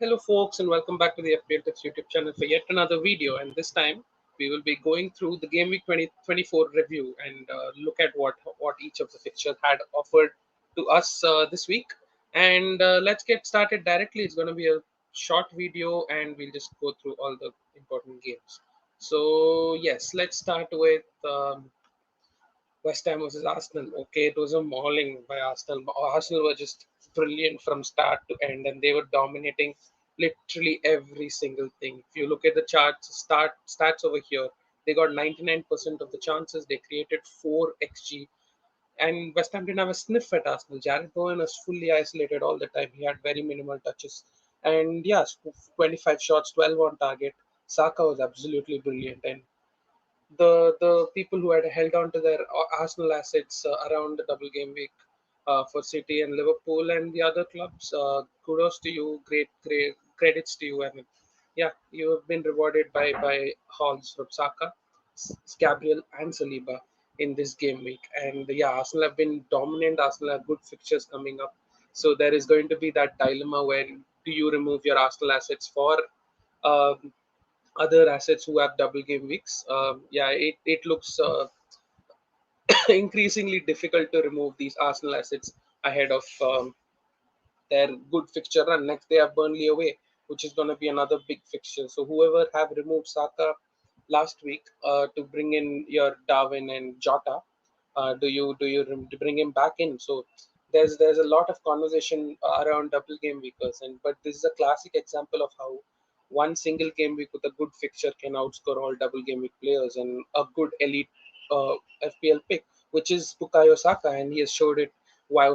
Hello, folks, and welcome back to the FPL Tips YouTube channel for yet another video. And this time, we will be going through the Game Week 2024 review and look at what each of the fixtures had offered to us this week. And let's get started directly. It's going to be a short video, and we'll just go through all the important games. So yes, let's start with West Ham versus Arsenal. Okay, it was a mauling by Arsenal. Arsenal were just brilliant from start to end, and they were dominating literally every single thing. If you look at the stats over here, they got 99% of the chances. They created 4 xg, and West Ham didn't have a sniff at Arsenal. Jared Bowen was fully isolated all the time. He had very minimal touches, and yes, 25 shots, 12 on target. Saka was absolutely brilliant, and the people who had held on to their Arsenal assets around the double game week for City and Liverpool and the other clubs. Kudos to you, great credits to you. I mean, yeah, you have been rewarded by hauls from Saka, Gabriel, and Saliba in this game week. And yeah, Arsenal have been dominant. Arsenal have good fixtures coming up. So there is going to be that dilemma where do you remove your Arsenal assets for um, other assets who have double game weeks. Yeah, it looks increasingly difficult to remove these Arsenal assets ahead of their good fixture run. Next, they have Burnley away, which is going to be another big fixture. So whoever have removed Saka last week to bring in your Darwin and Jota, do you bring him back in? So there's a lot of conversation around double game weekers, and but this is a classic example of how one single game week with a good fixture can outscore all double game week players and a good elite FPL pick, which is Bukayo Saka, and he has showed it why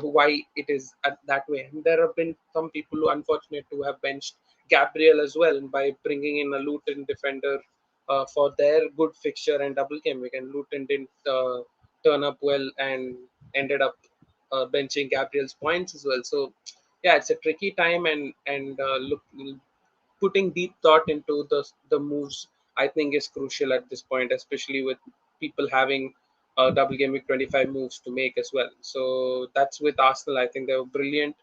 it is that way. And there have been some people who are unfortunate to have benched Gabriel as well by bringing in a Luton defender for their good fixture and double game week, and Luton didn't turn up well and ended up benching Gabriel's points as well. So yeah, it's a tricky time, and look, putting deep thought into the moves I think is crucial at this point, especially with people having double game week 25 moves to make as well. So that's with Arsenal. I think they were brilliant.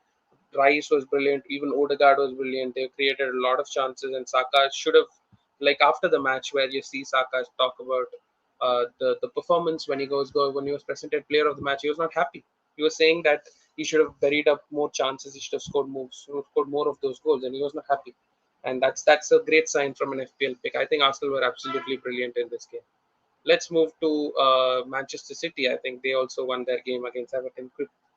Rice was brilliant. Even Odegaard was brilliant. They created a lot of chances, and Saka should have, like after the match, where you see Saka talk about the performance when when he was presented player of the match. He was not happy. He was saying that he should have buried up more chances. He should have scored moves, scored more of those goals, and he was not happy. And that's a great sign from an FPL pick. I think Arsenal were absolutely brilliant in this game. Let's move to Manchester City. I think they also won their game against Everton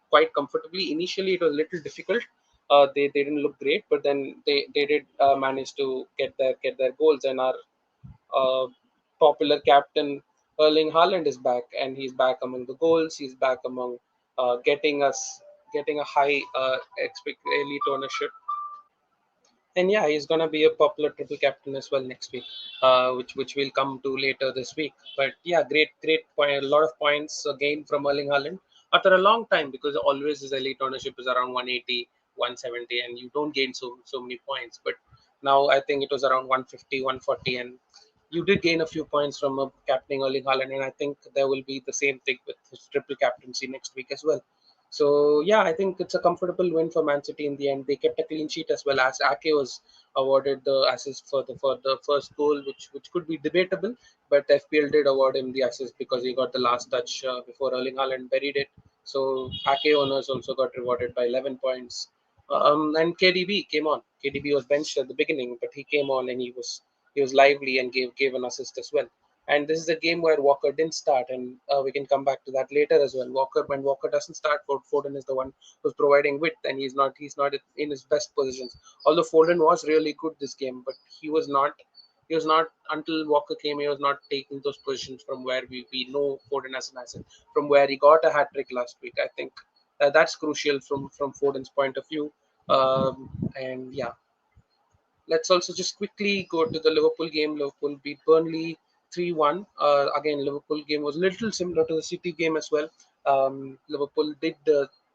quite comfortably. Initially, it was a little difficult. They didn't look great, but then they did manage to get their goals. And our uh, popular captain Erling Haaland is back, and he's back among the goals. He's back among getting a high expect elite ownership. And yeah, he's gonna be a popular triple captain as well next week, which we'll come to later this week. But yeah, great point. A lot of points gained from Erling Haaland after a long time, because always his elite ownership is around 180, 170, and you don't gain so many points. But now I think it was around 150, 140, and you did gain a few points from captaining Erling Haaland, and I think there will be the same thing with his triple captaincy next week as well. So yeah, I think it's a comfortable win for Man City in the end. They kept a clean sheet as well, as Ake was awarded the assist for the first goal, which could be debatable, but FPL did award him the assist because he got the last touch before Erling Haaland buried it. So Ake owners also got rewarded by 11 points. And KDB came on. KDB was benched at the beginning, but he came on and he was lively and gave an assist as well. And this is a game where Walker didn't start, and we can come back to that later as well. When Walker doesn't start, Foden is the one who's providing width, and he's not in his best positions. Although Foden was really good this game, but he was not until Walker came. He was not taking those positions from where we know Foden as an asset, from where he got a hat trick last week. I think that's crucial from Foden's point of view. And yeah, let's also just quickly go to the Liverpool game. Liverpool beat Burnley 3-1. Again, Liverpool game was a little similar to the City game as well. Liverpool did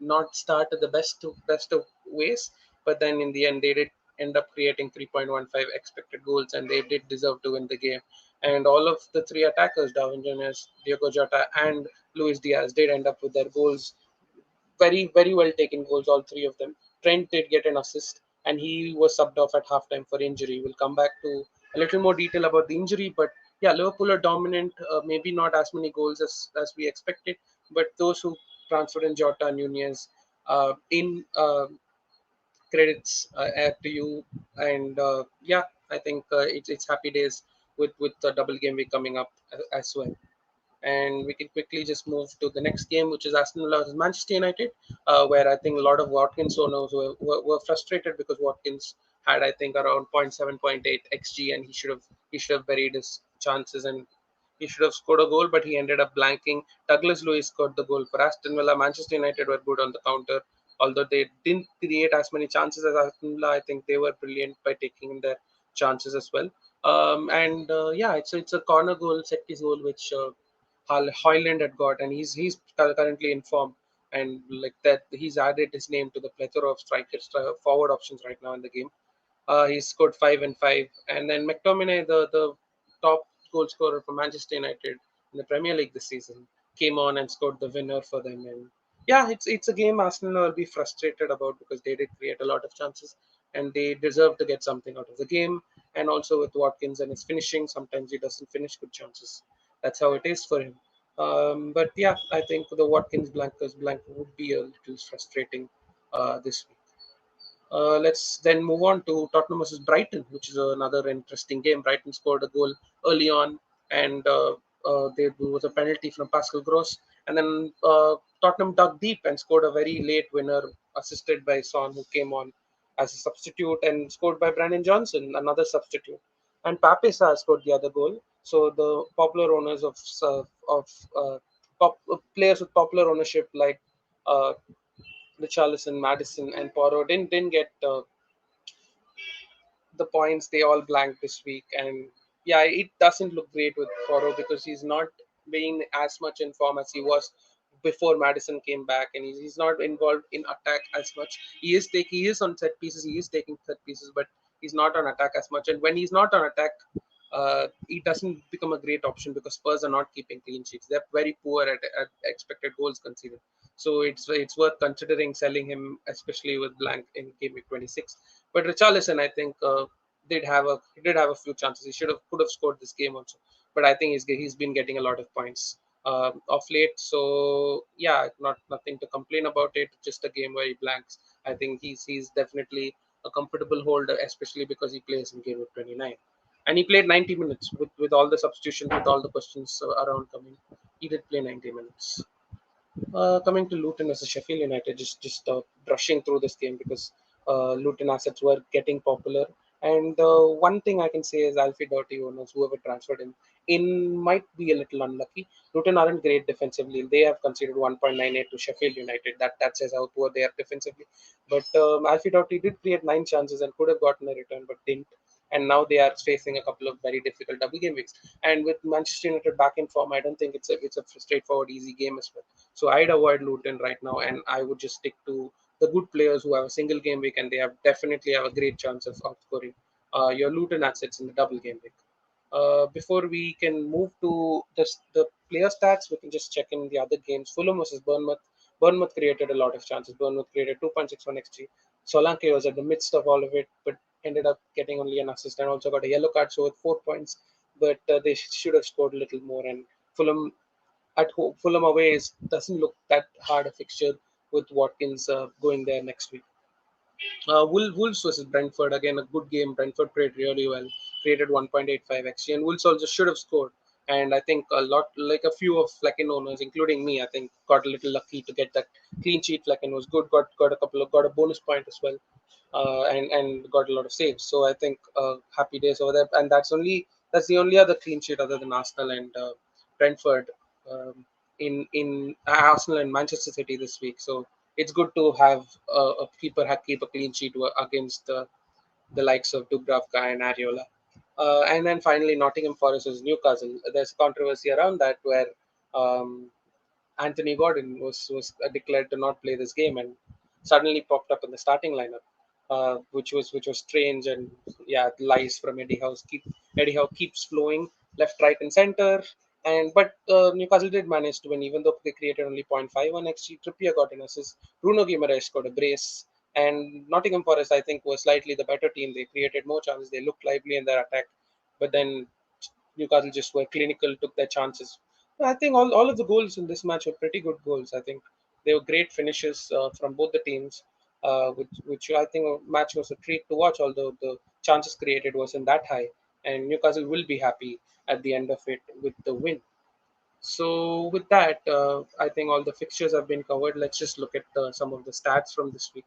not start at the best of ways, but then in the end they did end up creating 3.15 expected goals, and they did deserve to win the game. And all of the three attackers, Darwin Jones, Diogo Jota, and Luis Diaz, did end up with their goals. Very well taken goals, all three of them. Trent did get an assist, and he was subbed off at halftime for injury. We'll come back to a little more detail about the injury, but yeah, Liverpool are dominant. Maybe not as many goals as we expected, but those who transferred in Jota, Nunez, in credits to you. And yeah, I think it's happy days with the double game week coming up as well. And we can quickly just move to the next game, which is Aston Villa versus Manchester United, where I think a lot of Watkins owners were frustrated because Watkins had, I think, around zero point 0.7, zero point 0.8 xg, and he should have buried his chances, and he should have scored a goal, but he ended up blanking. Douglas Luiz scored the goal for Aston Villa. Manchester United were good on the counter, although they didn't create as many chances as Aston Villa. I think they were brilliant by taking their chances as well. And yeah, it's a corner goal, set piece goal, which Haaland had got, and he's currently in form, and like that, he's added his name to the plethora of strikers, forward options right now in the game. He scored 5 and 5, and then McTominay, the top goal scorer for Manchester United in the Premier League this season, came on and scored the winner for them. And yeah, it's a game Arsenal will be frustrated about because they did create a lot of chances, and they deserve to get something out of the game. And also with Watkins and his finishing, sometimes he doesn't finish good chances. That's how it is for him. But yeah, I think the Watkins blankers blank would be a little frustrating this week. Let's then move on to Tottenham versus Brighton, which is another interesting game. Brighton scored a goal early on, and there was a penalty from Pascal Gross. And then Tottenham dug deep and scored a very late winner, assisted by Son, who came on as a substitute, and scored by Brandon Johnson, another substitute. And Pape Sarr scored the other goal. So the popular owners of players with popular ownership like uh, Richarlison, Madison, and Porro didn't get the points. They all blanked this week, and yeah, it doesn't look great with Porro because he's not being as much in form as he was before Madison came back, and he's not involved in attack as much. He is on set pieces, he is taking set pieces, but he's not on attack as much. And when he's not on attack, he doesn't become a great option because Spurs are not keeping clean sheets. They're very poor at expected goals conceded. So it's worth considering selling him, especially with blank in game week 26. But Richarlison, I think, he did have a few chances. He could have scored this game also. But I think he's been getting a lot of points of late. So yeah, nothing to complain about it. Just a game where he blanks. I think he's definitely a comfortable holder, especially because he plays in game week 29, and he played 90 minutes with all the substitutions, with all the questions around coming. He did play 90 minutes. Coming to Luton versus Sheffield United, just brushing through this game because Luton assets were getting popular. And one thing I can say is Alfie Doughty owners, whoever transferred him in, might be a little unlucky. Luton aren't great defensively. They have conceded 1.98 to Sheffield United. That says how poor they are defensively. But Alfie Doughty did create 9 chances and could have gotten a return, but didn't. And now they are facing a couple of very difficult double game weeks. And with Manchester United back in form, I don't think it's a straightforward easy game as well. So I'd avoid Luton right now, and I would just stick to the good players who have a single game week, and they have definitely have a great chance of scoring your Luton assets in the double game week. Before we can move to the player stats, we can just check in the other games. Fulham versus Bournemouth. Bournemouth created a lot of chances. Bournemouth created 2.61 xg. Solanke was at the midst of all of it, but ended up getting only an assist and also got a yellow card, so with 4 points. But they should have scored a little more. And Fulham at home, Fulham away doesn't look that hard a fixture with Watkins going there next week. Wolves versus Brentford, again a good game. Brentford played really well, created 1.85 xg, and Wolves also should have scored. And I think a lot, like a few of Flecken owners, including me, I think got a little lucky to get that clean sheet. Flecken was good, got a bonus point as well, and got a lot of saves. So I think happy days over there. And that's the only other clean sheet other than Arsenal and Brentford, um, in Arsenal and Manchester City this week. So it's good to have keep a clean sheet against the likes of Dubravka and Ariola. And then finally, Nottingham Forest versus Newcastle. There's controversy around that where um, Anthony Gordon was declared to not play this game and suddenly popped up in the starting lineup, which was strange. And yeah, lies from Eddie Howe keeps flowing left, right, and center. And but Newcastle did manage to win, even though they created only 0.51 xg. Trippier got an assist. Bruno Guimaraes scored a brace, And Nottingham Forest, I think, was slightly the better team. They created more chances. They looked lively in their attack, but then Newcastle just were clinical, took their chances. I think all of the goals in this match were pretty good goals. I think they were great finishes from both the teams, which I think a match was a treat to watch. Although the chances created wasn't that high, and Newcastle will be happy at the end of it with the win. So with that, I think all the fixtures have been covered. Let's just look at some of the stats from this week.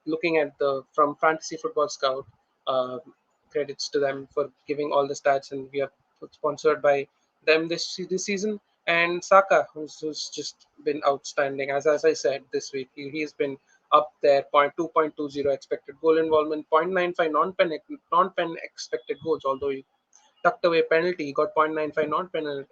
Looking at the from Fantasy Football Scout, uh, credits to them for giving all the stats, and we are sponsored by them this season. And Saka, who's just been outstanding, as I said this week, he's been up there. 2.20 expected goal involvement, 0.95 non-pen expected goals. Although he tucked away penalty. He got 0.95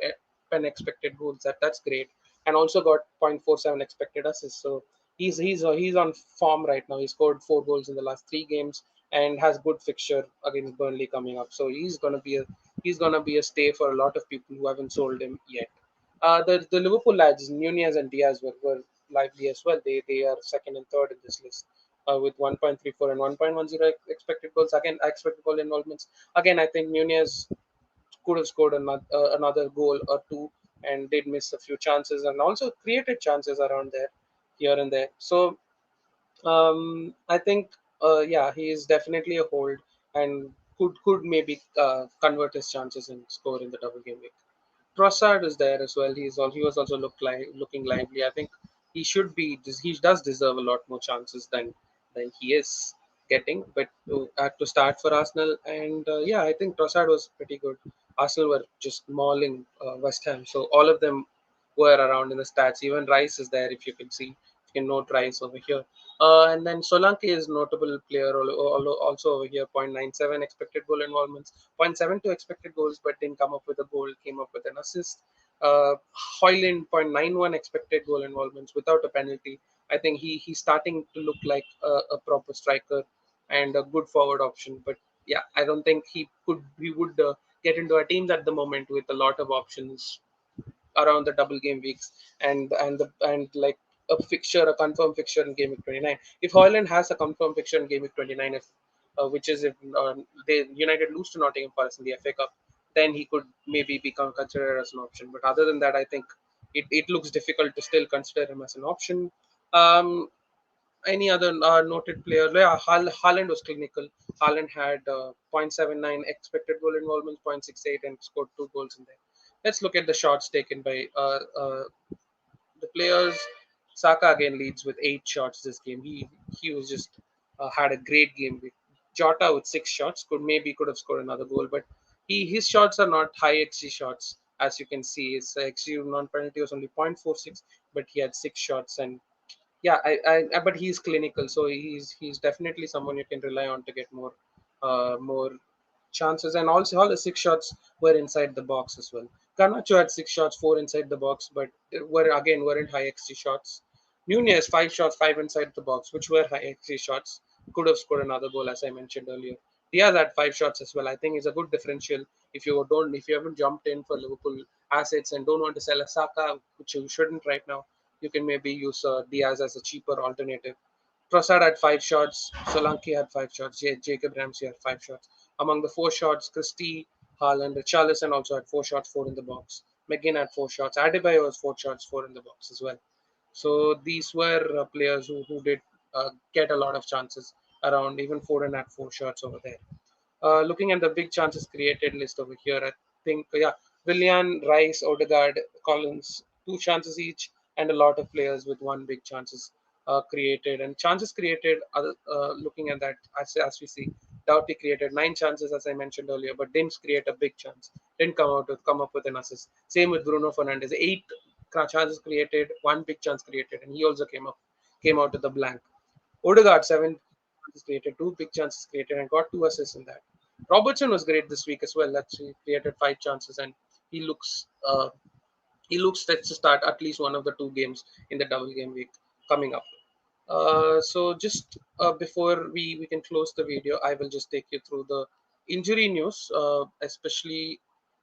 pen expected goals. That's great, and also got 0.47 expected assists. So he's on form right now. He scored 4 goals in the last 3 games and has good fixture against Burnley coming up. So he's gonna be a stay for a lot of people who haven't sold him yet. The Liverpool lads, Nunez and Diaz were lively as well. They are second and third in this list. With 1.34 and 1.10 expected goals, again expected goal involvements. Again, I think Nunez could have scored another goal or two and did miss a few chances and also created chances around there, here and there. So I think, yeah, he is definitely a hold and could maybe convert his chances and score in the double game week. Trossard is there as well. He was also looking lively. I think he does deserve a lot more chances than he is getting. But to start for Arsenal, and yeah, I think Trossard was pretty good. Arsenal were just mauling West Ham, so all of them were around in the stats. Even Rice is there, if you can see. You can note Rice over here. And then Solanke is notable player also over here. 0.97 expected goal involvements, 0.72 expected goals, but didn't come up with a goal. Came up with an assist. Hoyland 0.91 expected goal involvements without a penalty. I think he's starting to look like a proper striker and a good forward option. But yeah, I don't think he would get into a team at the moment with a lot of options around the double game weeks and like a confirmed fixture in game week 29. If Hoyland has a confirmed fixture in game week 29, which is if they United lose to Nottingham Forest in the FA Cup, then he could maybe become considered as an option. But other than that, I think it looks difficult to still consider him as an option. Um, any other noted player? Yeah, Haaland was clinical. Haaland had 0.79 expected goal involvement, 0.68, and scored 2 goals in there. Let's look at the shots taken by the players. Saka again leads with 8 shots this game. He was just had a great game. Jota with 6 shots could have scored another goal, but his shots are not high XG shots, as you can see. His XG non penalty was only 0.46, but he had 6 shots. And yeah, but he's clinical, so he's definitely someone you can rely on to get more chances. And also, all the 6 shots were inside the box as well. Garnacho had 6 shots, 4 inside the box, but weren't high XG shots. Nunez 5 shots, 5 inside the box, which were high XG shots. Could have scored another goal, as I mentioned earlier. Diaz had 5 shots as well. I think it's a good differential. If you haven't jumped in for Liverpool assets and don't want to sell a Saka, which you shouldn't right now, you can maybe use Diaz as a cheaper alternative. Trossard had 5 shots. Solanke had 5 shots. Jacob Ramsey had 5 shots. Among the 4 shots, Christie, Haaland, Richarlison also had 4 shots, 4 in the box. McGinn had 4 shots. Adebayo has 4 shots, 4 in the box as well. So these were players who did get a lot of chances around. Even Foden had 4 shots over there. Looking at the big chances created list over here, I think, yeah, Willian, Rice, Odegaard, Collins, 2 chances each, and a lot of players with one big chances created. And chances created, looking at that, as we see, Doughty created 9 chances, as I mentioned earlier, but didn't create a big chance. Didn't come up with an assist. Same with Bruno Fernandes, 8 chances created, one big chance created, and he also came out with a blank. Odegaard 7 chances created, 2 big chances created, and got 2 assists in that. Robertson was great this week as well. Actually, created 5 chances, and he looks uh, he looks set to start at least one of the 2 games in the double game week coming up. So just before we can close the video, I will just take you through the injury news, especially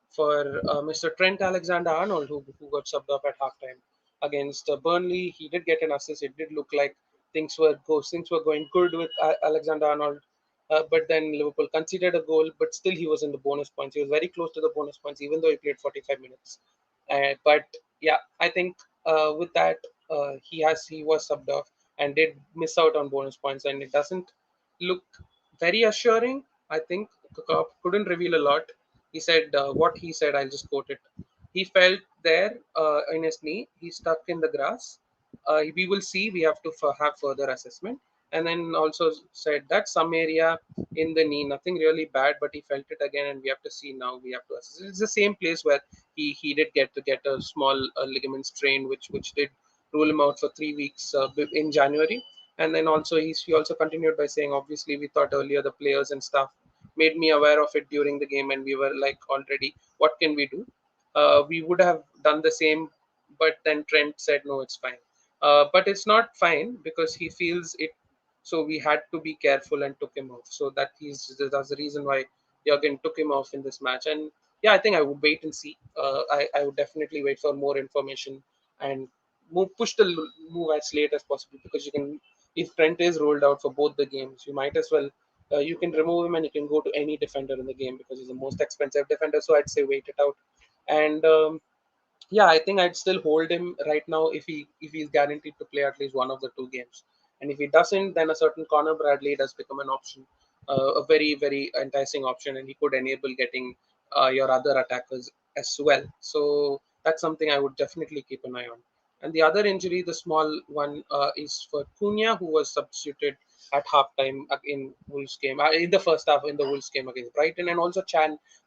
for Mr. Trent Alexander-Arnold, who got subbed off at halftime against Burnley. He did get an assist. It did look like things were going good with Alexander Arnold, but then Liverpool conceded a goal, but still he was in the bonus points. He was very close to the bonus points, even though he played 45 minutes. But yeah, I think with that he was subbed off and did miss out on bonus points, and it doesn't look very assuring. I think Klopp couldn't reveal a lot. He said what he said. I'll just quote it. He felt there in his knee. He stuck in the grass. We will see. We have to have further assessment. And then also said that some area in the knee, nothing really bad, but he felt it again, and we have to see now. We have to assess. It's the same place where he did get a small ligament strain, which did rule him out for 3 weeks in January. And then also he also continued by saying, obviously we thought earlier the players and stuff made me aware of it during the game, and we were like, already, what can we do? We would have done the same, but then Trent said, no, it's fine. But it's not fine because he feels it. So we had to be careful and took him off. So that's the reason why Jurgen took him off in this match. And yeah, I think I would wait and see. I would definitely wait for more information and push the move as late as possible, because you can, if Trent is rolled out for both the games, you might as well. You can remove him and you can go to any defender in the game because he's the most expensive defender. So I'd say wait it out. And yeah, I think I'd still hold him right now if he's guaranteed to play at least one of the two games. And if he doesn't, then a certain Connor Bradley does become an option, a very enticing option, and he could enable getting your other attackers as well. So that's something I would definitely keep an eye on. And the other injury, the small one, is for Cunha, who was substituted at halftime in Wolves game, in the first half in the Wolves game against Brighton, and also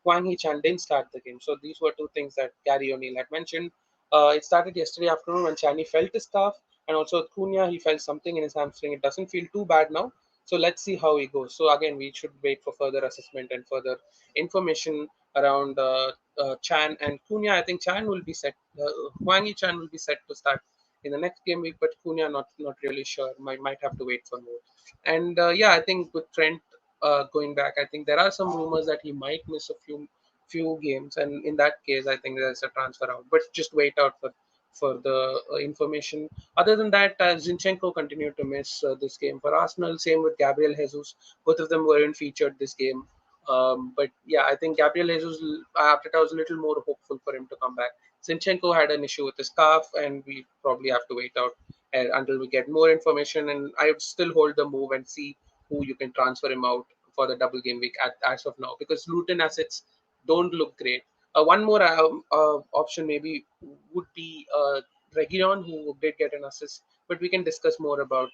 Hwang Hee-chan didn't start the game. So these were two things that Gary O'Neill had mentioned. It started yesterday afternoon when Chani felt his calf, and also Cunha, he felt something in his hamstring. It doesn't feel too bad now. So let's see how he goes. So again, we should wait for further assessment and further information around Chan and Cunha. I think Chan will be set. Hwang Hee-chan will be set to start in the next game week, but Cunha not really sure. Might have to wait for more. And yeah, I think with Trent going back, I think there are some rumors that he might miss a few games, and in that case, I think there's a transfer out. But just wait out for the information. Other than that, Zinchenko continued to miss this game for Arsenal. Same with Gabriel Jesus. Both of them weren't featured this game. But yeah, I think Gabriel Jesus, Arteta was a little more hopeful for him to come back. Zinchenko had an issue with his calf, and we probably have to wait out until we get more information. And I would still hold the move and see who you can transfer him out for the double game week as of now, because Luton assets don't look great. One more option maybe would be Reguilon, who did get an assist, but we can discuss more about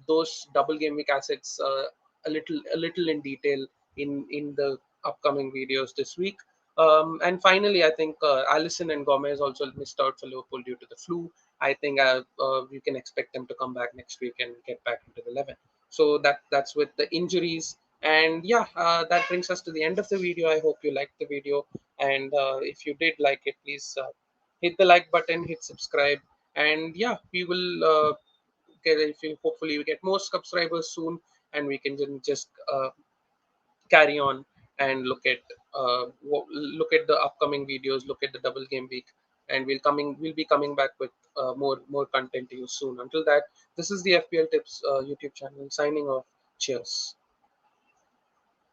those double game week assets a little in detail in the upcoming videos this week. And finally, I think Allison and Gomez also missed out for Liverpool due to the flu. I think we can expect them to come back next week and get back into the 11. So that's with the injuries. And yeah, that brings us to the end of the video. I hope you liked the video, and if you did like it, please hit the like button, hit subscribe, and yeah, we will get, if you, hopefully we get more subscribers soon, and we can just carry on and look at the upcoming videos, look at the double game week, and we'll be coming back with more content to you soon. Until that, this is the FPL Tips YouTube channel signing off. Cheers.